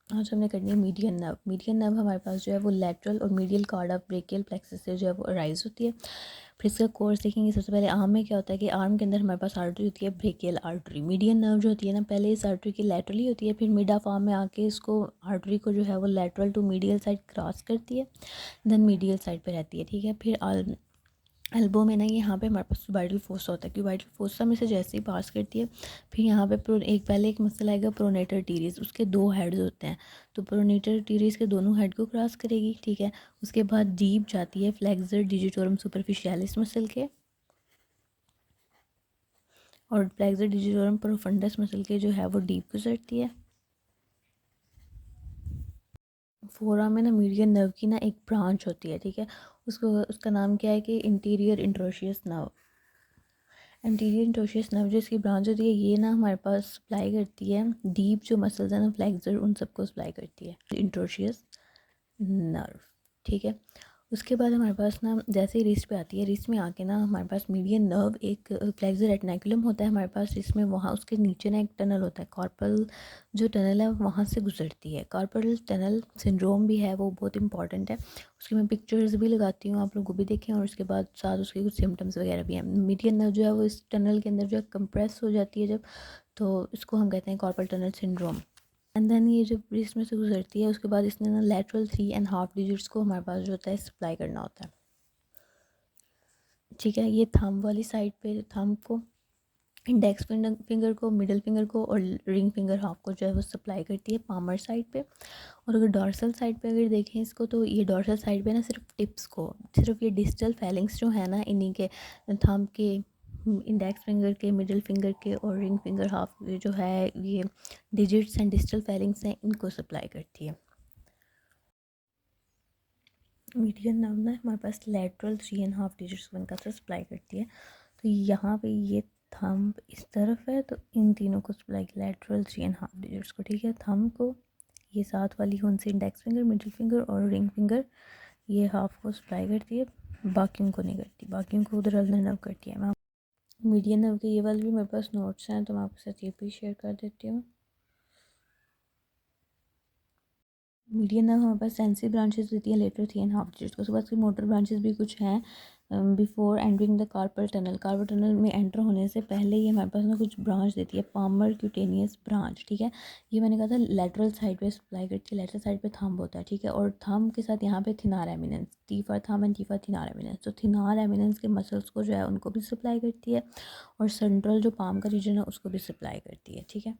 आज हमने करनी है मीडियन नर्व। मीडियन नर्व हमारे पास जो है वो लेटरल और medial cord of brachial plexus से जो है वो अराइज होती है। फिर इसका कोर्स देखेंगे। सबसे पहले आर्म में क्या होता है कि आर्म के अंदर हमारे पास आर्टरी होती है, ब्रेकियल आर्टरी। मीडियन नर्व जो होती है ना, पहले इस आर्टरी की लेटरली होती है, फिर मिड ऑफ आर्म में आके इसको आर्टरी को जो है वो lateral to medial side cross करती है, देन मीडियल साइड पे रहती है, ठीक है। फिर एल्बो में ना यहाँ पे हमारे पास क्यूबाइटल फोसा होता है। क्यूबाइटल फोसा में से जैसे ही पास करती है, फिर यहाँ पे पहले एक मसल आएगा प्रोनेटर टीरिस, उसके दो हेड्स होते हैं, तो प्रोनेटर टीरिस के दोनों हेड को क्रॉस करेगी, ठीक है। उसके बाद डीप जाती है फ्लेक्सर डिजिटोरम सुपरफिशियलिस मसल के, और फ्लेक्सर डिजिटोरम प्रोफंडस मसल के जो है वो डीप गुजरती है। फोरा में ना मीडियन नर्व की ना एक ब्रांच होती है, ठीक है। उसका नाम क्या है कि interior interosseous nerve. Anterior interosseous nerve जो इसकी ब्रांच होती है, ये ना हमारे पास सप्लाई करती है डीप जो मसल्स हैं ना, फ्लेक्सर, उन सबको सप्लाई करती है इंट्रोशियस नर्व, ठीक है। उसके बाद हमारे पास ना जैसे ही रिस्ट पे आती है, रिस्ट में आके ना हमारे पास मीडियन नर्व, एक फ्लेक्सर रेटिनाकुलम होता है हमारे पास, इसमें वहाँ उसके नीचे ना एक टनल होता है, कार्पल जो टनल है वहाँ से गुजरती है। कार्पल टनल सिंड्रोम भी है, वो बहुत इंपॉर्टेंट है, उसकी मैं पिक्चर्स भी लगाती हूँ, आप लोग वो भी देखें, और उसके बाद साथ उसके कुछ सिम्टम्स वगैरह भी हैं। मीडियन नर्व जो है वो इस टनल के अंदर जो है कंप्रेस हो जाती है जब, तो इसको हम कहते हैं carpal tunnel syndrome. And then ये जब रिस्ट में से गुजरती है, उसके बाद इसने ना लेटरल 3.5 डिजिट्स को हमारे पास जो होता है सप्लाई करना होता है, ठीक है। ये थंब वाली साइड पे थंब को, इंडेक्स फिंगर को, मिडिल फिंगर को और रिंग फिंगर हाफ को जो है वो सप्लाई करती है पामर साइड पे। और अगर डॉर्सल साइड पे अगर देखें इसको, तो ये डॉर्सल साइड पे ना सिर्फ टिप्स को, सिर्फ ये डिजिटल फैलिंग्स जो है ना, इन्हीं के थंब के, इंडेक्स फिंगर के, मिडिल फिंगर के और रिंग फिंगर हाफ जो है, ये डिजिट्स एंड डिजिटल फैलिंग्स हैं, इनको सप्लाई करती है। मीडियन नर्व ना हमारे पास लेटरल 3.5 डिजिट्स को इनका से सप्लाई करती है। तो यहाँ पे ये थंब इस तरफ है, तो इन तीनों को सप्लाई लेटरल 3.5 डिजिट्स को, ठीक है। थंब को ये साथ वाली कौन सी, इंडेक्स फिंगर, मिडिल फिंगर और रिंग फिंगर, ये हाफ को सप्लाई करती है, बाकियों को नहीं करती, बाकियों को उधर अल्नर नर्व करती है। मैं मीडियन नर्व के ये वाले भी मेरे पास नोट्स हैं, तो मैं आपके साथ ये भी शेयर कर देती हूँ। मीडियन नर्व हमारे पास सेंसरी ब्रांचेस देती है लेटर 3.5 डिजिट को। उसके बाद मोटर ब्रांचेस भी कुछ हैं। Before entering the carpal tunnel, carpal tunnel में एंटर होने से पहले ही हमारे पास ना कुछ ब्रांच देती है, पामर क्यूटेनियस ब्रांच, ठीक है। ये मैंने कहा था लेटरल साइड पे सप्लाई करती है, लेटरल साइड पे थंब होता है, ठीक है। और थंब के साथ यहाँ पे thenar eminence, T for thumb and T for thenar eminence, तो थिनार एमिनेंस के मसल्स को जो है उनको भी सप्लाई करती है, और सेंट्रल जो पाम का रीजन है उसको भी सप्लाई करती है, ठीक है।